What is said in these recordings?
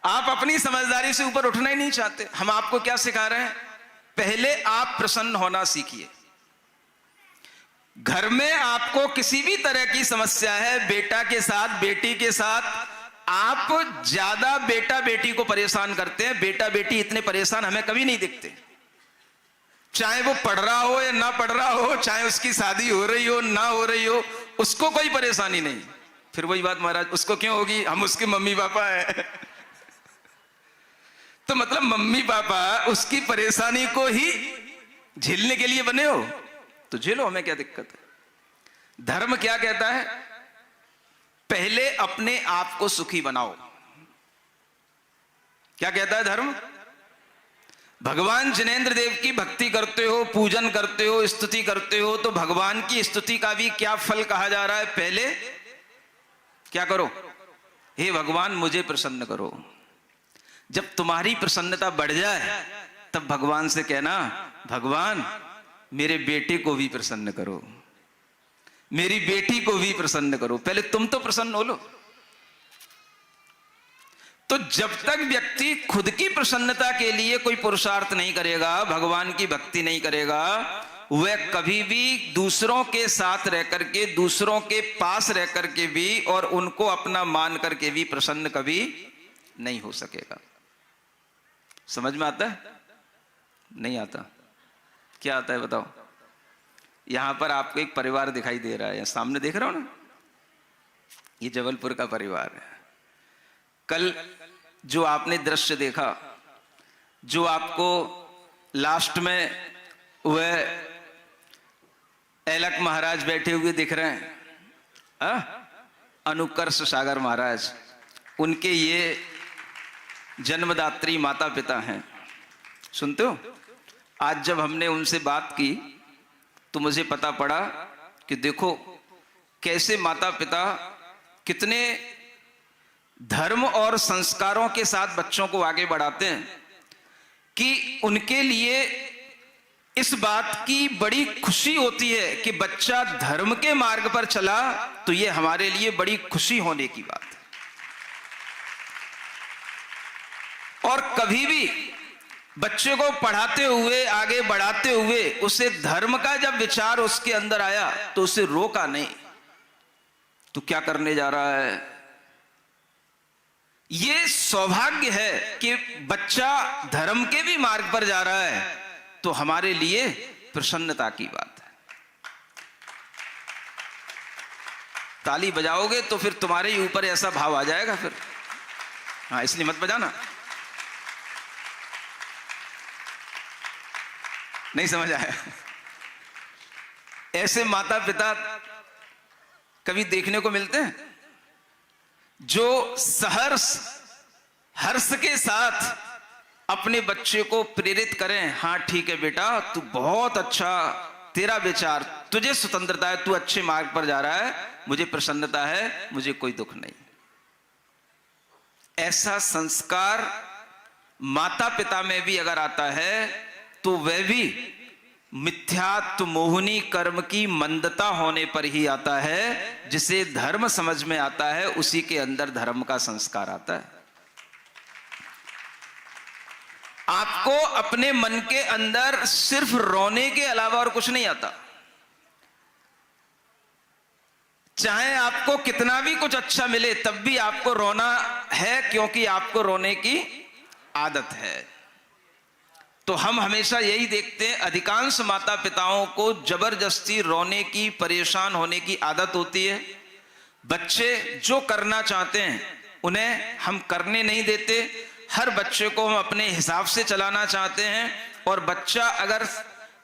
आप अपनी समझदारी से ऊपर उठना ही नहीं चाहते। हम आपको क्या सिखा रहे हैं? पहले आप प्रसन्न होना सीखिए। घर में आपको किसी भी तरह की समस्या है, बेटा के साथ, बेटी के साथ, आप ज्यादा बेटा बेटी को परेशान करते हैं। बेटा बेटी इतने परेशान हमें कभी नहीं दिखते। चाहे वो पढ़ रहा हो या ना पढ़ रहा हो, चाहे उसकी शादी हो रही हो ना हो रही हो, उसको कोई परेशानी नहीं। फिर वही बात, महाराज उसको क्यों होगी, हम उसके मम्मी पापा हैं। तो मतलब मम्मी पापा उसकी परेशानी को ही झेलने के लिए बने हो, तो झेलो, हमें क्या दिक्कत है। धर्म क्या कहता है? पहले अपने आप को सुखी बनाओ। क्या कहता है धर्म? भगवान जिनेंद्र देव की भक्ति करते हो, पूजन करते हो, स्तुति करते हो, तो भगवान की स्तुति का भी क्या फल कहा जा रहा है? पहले क्या करो? हे भगवान मुझे प्रसन्न करो। जब तुम्हारी प्रसन्नता बढ़ जाए तब भगवान से कहना, भगवान मेरे बेटे को भी प्रसन्न करो, मेरी बेटी को भी प्रसन्न करो। पहले तुम तो प्रसन्न हो लो। तो जब तक व्यक्ति खुद की प्रसन्नता के लिए कोई पुरुषार्थ नहीं करेगा, भगवान की भक्ति नहीं करेगा, वह कभी भी दूसरों के साथ रह करके, दूसरों के पास रह करके भी और उनको अपना मान करके भी प्रसन्न कभी नहीं हो सकेगा। समझ में आता है? नहीं आता? क्या आता है बताओ? यहां पर आपको एक परिवार दिखाई दे रहा है, सामने देख रहा हो ना, ये जबलपुर का परिवार है। कल जो आपने दृश्य देखा, जो आपको लास्ट में वह ऐलक महाराज बैठे हुए दिख रहे हैं, अनुकर्ष सागर महाराज, उनके ये जन्मदात्री माता पिता हैं। सुनते हो? आज जब हमने उनसे बात की तो मुझे पता पड़ा कि देखो कैसे माता पिता कितने धर्म और संस्कारों के साथ बच्चों को आगे बढ़ाते हैं कि उनके लिए इस बात की बड़ी खुशी होती है कि बच्चा धर्म के मार्ग पर चला, तो ये हमारे लिए बड़ी खुशी होने की बात है। और कभी भी बच्चे को पढ़ाते हुए, आगे बढ़ाते हुए, उसे धर्म का जब विचार उसके अंदर आया तो उसे रोका नहीं। तो क्या करने जा रहा है? ये सौभाग्य है कि बच्चा धर्म के भी मार्ग पर जा रहा है, तो हमारे लिए प्रसन्नता की बात है। ताली बजाओगे तो फिर तुम्हारे ही ऊपर ऐसा भाव आ जाएगा फिर। हाँ, इसलिए मत बजाना। नहीं समझ आया? ऐसे माता पिता कभी देखने को मिलते हैं जो सहर्ष हर्ष के साथ अपने बच्चे को प्रेरित करें, हाँ ठीक है बेटा, तू बहुत अच्छा, तेरा विचार, तुझे स्वतंत्रता है, तू अच्छे मार्ग पर जा रहा है, मुझे प्रसन्नता है, मुझे कोई दुख नहीं। ऐसा संस्कार माता पिता में भी अगर आता है तो वह भी मिथ्यात्व मोहिनी कर्म की मंदता होने पर ही आता है। जिसे धर्म समझ में आता है उसी के अंदर धर्म का संस्कार आता है। आपको अपने मन के अंदर सिर्फ रोने के अलावा और कुछ नहीं आता। चाहे आपको कितना भी कुछ अच्छा मिले तब भी आपको रोना है, क्योंकि आपको रोने की आदत है। तो हम हमेशा यही देखते हैं, अधिकांश माता पिताओं को जबरदस्ती रोने की, परेशान होने की आदत होती है। बच्चे जो करना चाहते हैं उन्हें हम करने नहीं देते। हर बच्चे को हम अपने हिसाब से चलाना चाहते हैं, और बच्चा अगर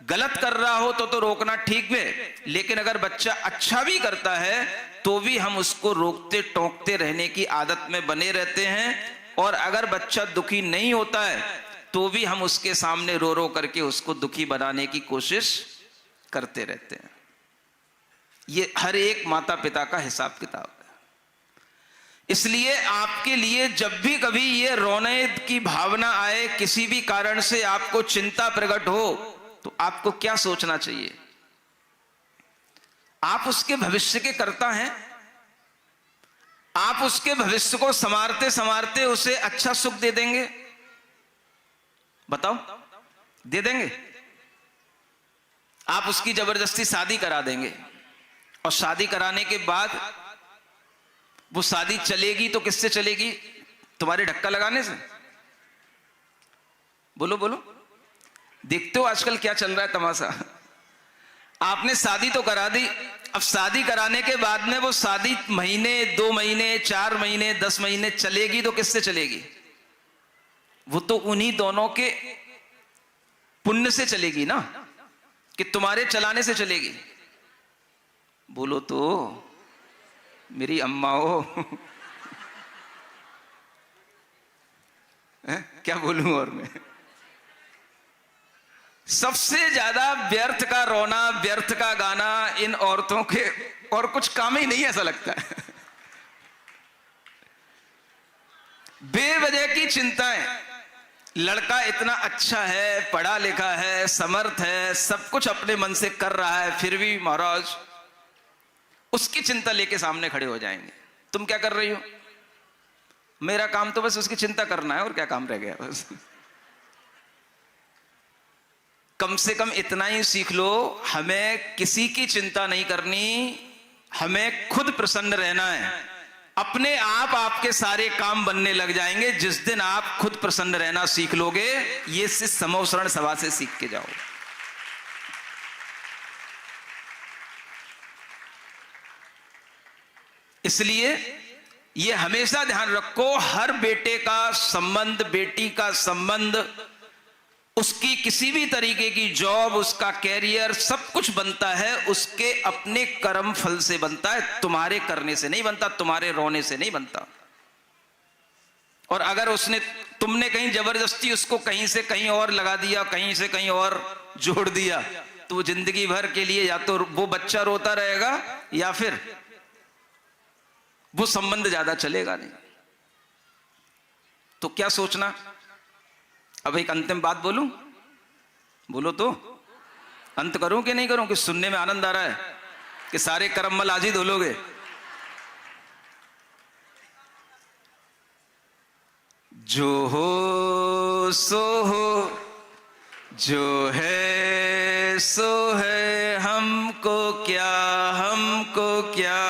गलत कर रहा हो तो रोकना ठीक है, लेकिन अगर बच्चा अच्छा भी करता है तो भी हम उसको रोकते टोकते रहने की आदत में बने रहते हैं। और अगर बच्चा दुखी नहीं होता है तो भी हम उसके सामने रो रो करके उसको दुखी बनाने की कोशिश करते रहते हैं। ये हर एक माता पिता का हिसाब किताब है। इसलिए आपके लिए जब भी कभी ये रोने की भावना आए, किसी भी कारण से आपको चिंता प्रकट हो, तो आपको क्या सोचना चाहिए? आप उसके भविष्य के कर्ता हैं। आप उसके भविष्य को संवारते संवारते उसे अच्छा सुख दे देंगे? बताओ, दे देंगे? आप उसकी जबरदस्ती शादी करा देंगे और शादी कराने के बाद वो शादी चलेगी तो किससे चलेगी? तुम्हारे धक्का लगाने से? बोलो बोलो। देखते हो आजकल क्या चल रहा है तमाशा। आपने शादी तो करा दी, अब शादी कराने के बाद में वो शादी महीने, 2 महीने, 4 महीने, 10 महीने चलेगी तो किससे चलेगी? वो तो उन्हीं दोनों के पुण्य से चलेगी ना, कि तुम्हारे चलाने से चलेगी? बोलो तो मेरी अम्मा हो। क्या बोलूं और मैं? सबसे ज्यादा व्यर्थ का रोना, व्यर्थ का गाना इन औरतों के और कुछ काम ही नहीं ऐसा लगता है। बेवजह की चिंताएं। लड़का इतना अच्छा है, पढ़ा लिखा है, समर्थ है, सब कुछ अपने मन से कर रहा है, फिर भी महाराज उसकी चिंता लेके सामने खड़े हो जाएंगे। तुम क्या कर रही हो? मेरा काम तो बस उसकी चिंता करना है, और क्या काम रह गया बस। कम से कम इतना ही सीख लो, हमें किसी की चिंता नहीं करनी, हमें खुद प्रसन्न रहना है। अपने आप आपके सारे काम बनने लग जाएंगे जिस दिन आप खुद प्रसन्न रहना सीख लोगे। ये समोसरण सभा से सीख के जाओ। इसलिए ये हमेशा ध्यान रखो, हर बेटे का संबंध, बेटी का संबंध, उसकी किसी भी तरीके की जॉब, उसका कैरियर, सब कुछ बनता है उसके अपने कर्म फल से बनता है, तुम्हारे करने से नहीं बनता, तुम्हारे रोने से नहीं बनता। और अगर तुमने कहीं जबरदस्ती उसको कहीं से कहीं और लगा दिया, कहीं से कहीं और जोड़ दिया, तो जिंदगी भर के लिए या तो वो बच्चा रोता रहेगा या फिर वो संबंध ज्यादा चलेगा नहीं। तो क्या सोचना? अब एक अंतिम बात बोलूं? बोलो तो। अंत करूं कि नहीं करूं? कि सुनने में आनंद आ रहा है कि सारे करम्मल आज ही धोलोगे? जो हो सो हो, जो है सो है, हमको क्या, हमको क्या।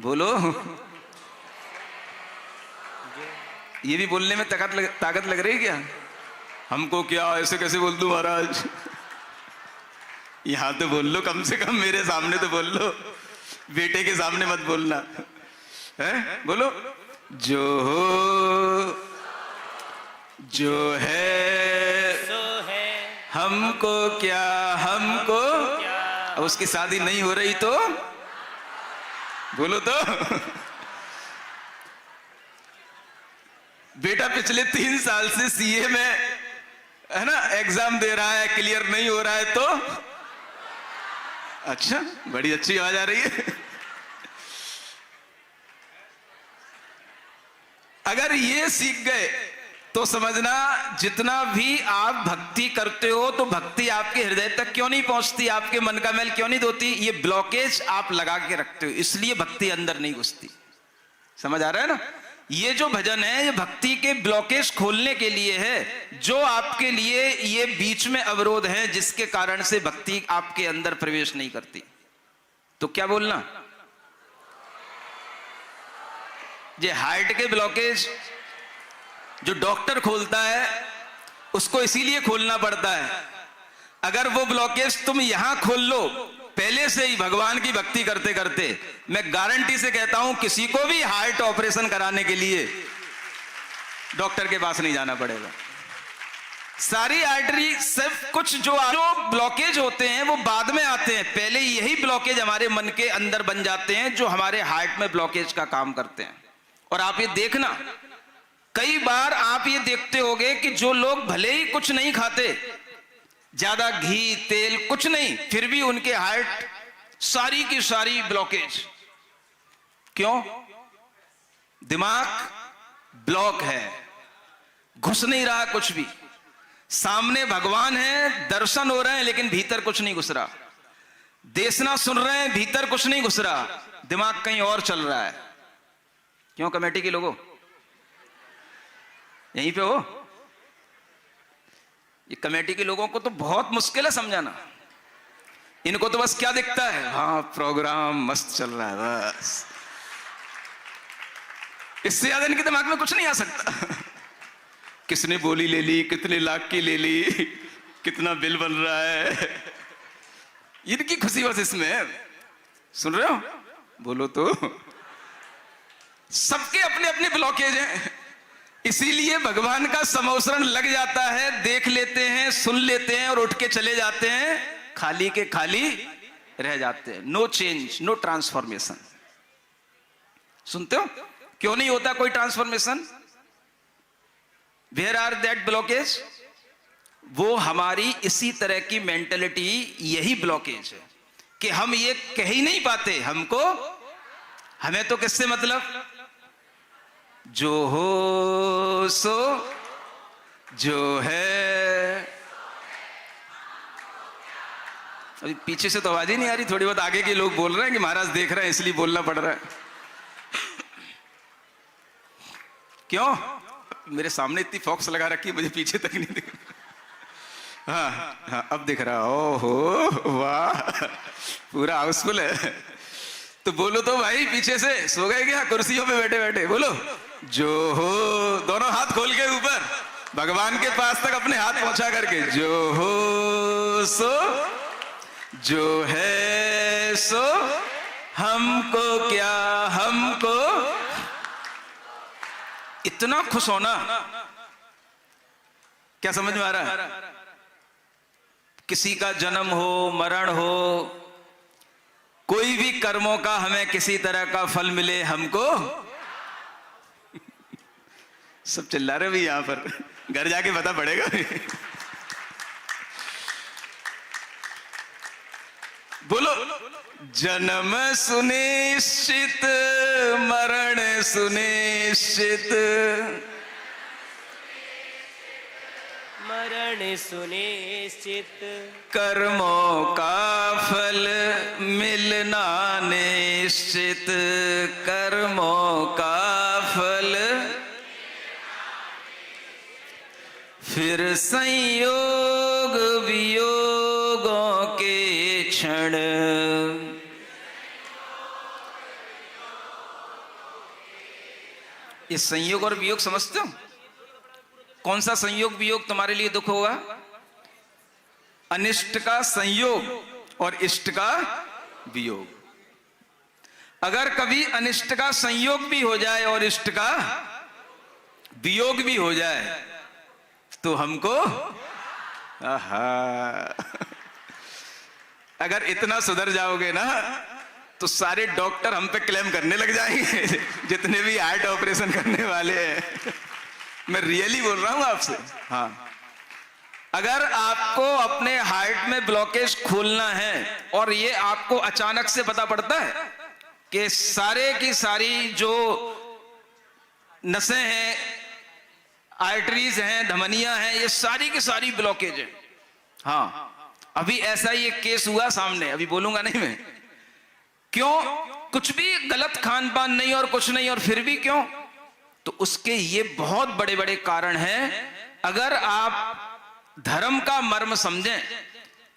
बोलो। ये भी बोलने में ताकत लग रही है क्या? हमको क्या, ऐसे कैसे बोल दूं महाराज? यहां तो बोल लो, कम से कम मेरे सामने तो बोल लो, बेटे के सामने मत बोलना है। बोलो। जो हो, जो है सो है, हमको क्या, हमको क्या। अब उसकी शादी नहीं हो रही तो बोलो तो। बेटा पिछले 3 साल से सीए में है ना एग्जाम दे रहा है, क्लियर नहीं हो रहा है तो अच्छा, बड़ी अच्छी आवाज आ रही है। अगर ये सीख गए तो समझना जितना भी आप भक्ति करते हो तो भक्ति आपके हृदय तक क्यों नहीं पहुंचती, आपके मन का मैल क्यों नहीं धोती? ये ब्लॉकेज आप लगा के रखते हो, इसलिए भक्ति अंदर नहीं घुसती। समझ आ रहा है ना? ये जो भजन है ये भक्ति के ब्लॉकेज खोलने के लिए है, जो आपके लिए ये बीच में अवरोध है जिसके कारण से भक्ति आपके अंदर प्रवेश नहीं करती। तो क्या बोलना? ये हार्ट के ब्लॉकेज जो डॉक्टर खोलता है उसको इसीलिए खोलना पड़ता है। अगर वो ब्लॉकेज तुम यहां खोल लो पहले से ही भगवान की भक्ति करते करते, मैं गारंटी से कहता हूं किसी को भी हार्ट ऑपरेशन कराने के लिए डॉक्टर के पास नहीं जाना पड़ेगा। सारी आर्टरी सब कुछ जो ब्लॉकेज होते हैं वो बाद में आते हैं, पहले यही ब्लॉकेज हमारे मन के अंदर बन जाते हैं जो हमारे हार्ट में ब्लॉकेज का काम करते हैं। और आप ये देखना, कई बार आप ये देखते होंगे कि जो लोग भले ही कुछ नहीं खाते, ज्यादा घी तेल कुछ नहीं, फिर भी उनके हार्ट सारी की सारी ब्लॉकेज। क्यों? दिमाग ब्लॉक है, घुस नहीं रहा कुछ भी। सामने भगवान है, दर्शन हो रहे हैं, लेकिन भीतर कुछ नहीं घुस रहा। देशना सुन रहे हैं, भीतर कुछ नहीं घुस रहा, दिमाग कहीं और चल रहा है। क्यों कमेटी के लोगों, यहीं पे हो? ये कमेटी के लोगों को तो बहुत मुश्किल है समझाना। इनको तो बस क्या दिखता है, हाँ प्रोग्राम मस्त चल रहा है बस, इससे ज्यादा इनके दिमाग में कुछ नहीं आ सकता। किसने बोली ले ली, कितने लाख की ले ली, कितना बिल बन रहा है, इनकी खुशी बस इसमें है। सुन रहे हो? बोलो तो। सबके अपने अपने ब्लॉकेज हैं, इसीलिए भगवान का समोसरण लग जाता है, देख लेते हैं, सुन लेते हैं और उठ के चले जाते हैं, खाली के खाली रह जाते हैं। No change, no transformation. सुनते हो क्यों नहीं होता कोई transformation? Where are that blockage? वो हमारी इसी तरह की मेंटेलिटी, यही ब्लॉकेज है कि हम ये कह ही नहीं पाते हमको, हमें तो किससे मतलब, जो हो सो जो है। अभी पीछे से तो आवाज ही नहीं आ रही, थोड़ी बहुत आगे के लोग बोल रहे हैं कि महाराज देख रहे हैं इसलिए बोलना पड़ रहा है। क्यों? मेरे सामने इतनी फॉक्स लगा रखी, मुझे पीछे तक नहीं दिख। हाँ, अब दिख रहा। ओहो वाह, पूरा हाउसफुल है। तो बोलो तो भाई, पीछे से सो गए क्या कुर्सियों पे बैठे बैठे? बोलो जो हो, दोनों हाथ खोल के ऊपर भगवान के पास तक अपने हाथ पहुंचा करके, जो हो सो जो है सो हमको क्या, हमको। इतना खुश होना क्या समझ में आ रहा है? किसी का जन्म हो, मरण हो, कोई भी कर्मों का हमें किसी तरह का फल मिले हमको। सब चिल्ला रहे भी यहां पर, घर जाके पता पड़ेगा। बोलो जन्म सुनिश्चित, मरण सुनिश्चित, मरण सुनिश्चित, कर्मों का फल मिलना निश्चित, कर्मों का फल। फिर संयोग वियोगों के क्षण, ये संयोग और वियोग समझते हो? कौन सा संयोग वियोग तुम्हारे लिए दुख होगा? अनिष्ट का संयोग और इष्ट का वियोग। अगर कभी अनिष्ट का संयोग भी हो जाए और इष्ट का वियोग भी हो जाए तो हमको आहा, अगर इतना सुधर जाओगे ना तो सारे डॉक्टर हम पे क्लेम करने लग जाएंगे, जितने भी हार्ट ऑपरेशन करने वाले हैं। मैं रियली बोल रहा हूं आपसे। हाँ, अगर आपको अपने हार्ट में ब्लॉकेज खोलना है और ये आपको अचानक से पता पड़ता है कि सारे की सारी जो नसें हैं, आर्टरीज हैं, धमनियां हैं, ये सारी की सारी ब्लॉकेज है। हाँ, अभी ऐसा ही एक केस हुआ सामने, अभी बोलूंगा नहीं मैं क्यों, कुछ भी गलत खान पान नहीं और कुछ नहीं, और फिर भी क्यों, तो उसके ये बहुत बड़े बड़े कारण हैं। अगर आप धर्म का मर्म समझें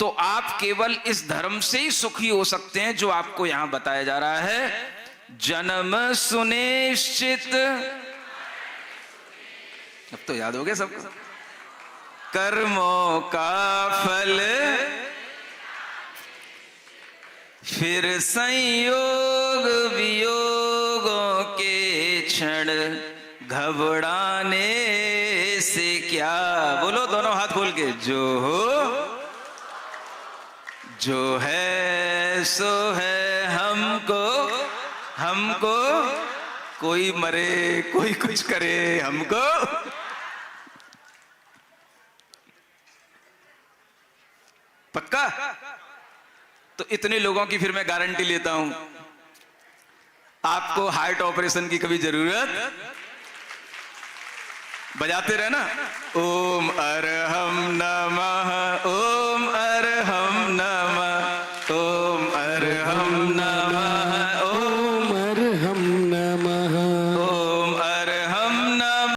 तो आप केवल इस धर्म से ही सुखी हो सकते हैं जो आपको यहां बताया जा रहा है। जन्म सुनिश्चित, अब तो याद हो गया सबको, कर्मों का फल, फिर संयोग वियोगों के क्षण, घबराने से क्या। बोलो दोनों हाथ खोल के, जो हो जो है सो है हमको, हमको कोई मरे कोई कुछ करे हमको। पक्का? तो इतने लोगों की फिर मैं गारंटी लेता हूं, आपको हार्ट ऑपरेशन की कभी जरूरत, बजाते रहना ओम अरहम नमः